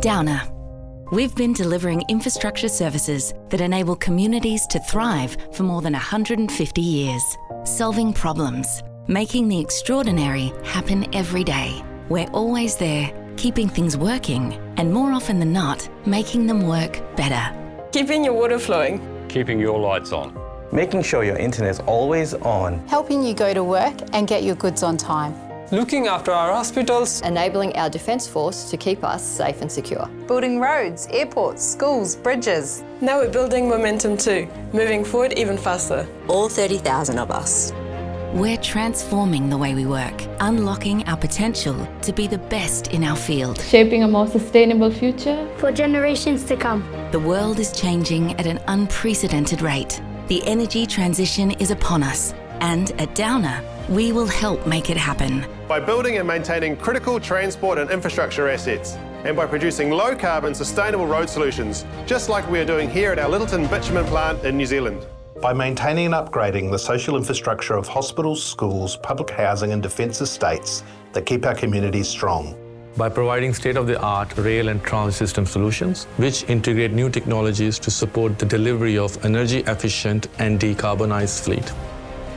Downer. We've been delivering infrastructure services that enable communities to thrive for more than 150 years, solving problems, making the extraordinary happen every day. We're always there, keeping things working, and more often than not, making them work better. Keeping your water flowing. Keeping your lights on. Making sure your internet's always on. Helping you go to work and get your goods on time. Looking after our hospitals. Enabling our Defence Force to keep us safe and secure. Building roads, airports, schools, bridges. Now we're building momentum too, moving forward even faster. All 30,000 of us. We're transforming the way we work, unlocking our potential to be the best in our field. Shaping a more sustainable future for generations to come. The world is changing at an unprecedented rate. The energy transition is upon us, and at Downer, we will help make it happen. By building and maintaining critical transport and infrastructure assets, and by producing low-carbon, sustainable road solutions, just like we are doing here at our Littleton bitumen plant in New Zealand. By maintaining and upgrading the social infrastructure of hospitals, schools, public housing and defence estates that keep our communities strong. By providing state-of-the-art rail and transit system solutions, which integrate new technologies to support the delivery of energy-efficient and decarbonised fleet.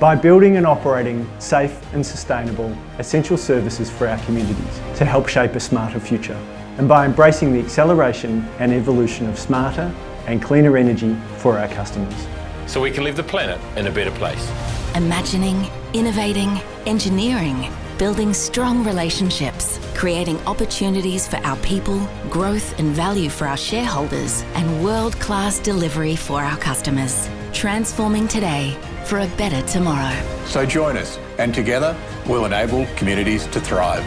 By building and operating safe and sustainable essential services for our communities to help shape a smarter future. And by embracing the acceleration and evolution of smarter and cleaner energy for our customers. So we can leave the planet in a better place. Imagining, innovating, engineering, building strong relationships, creating opportunities for our people, growth and value for our shareholders, and world-class delivery for our customers. Transforming today for a better tomorrow. So join us, and together we'll enable communities to thrive.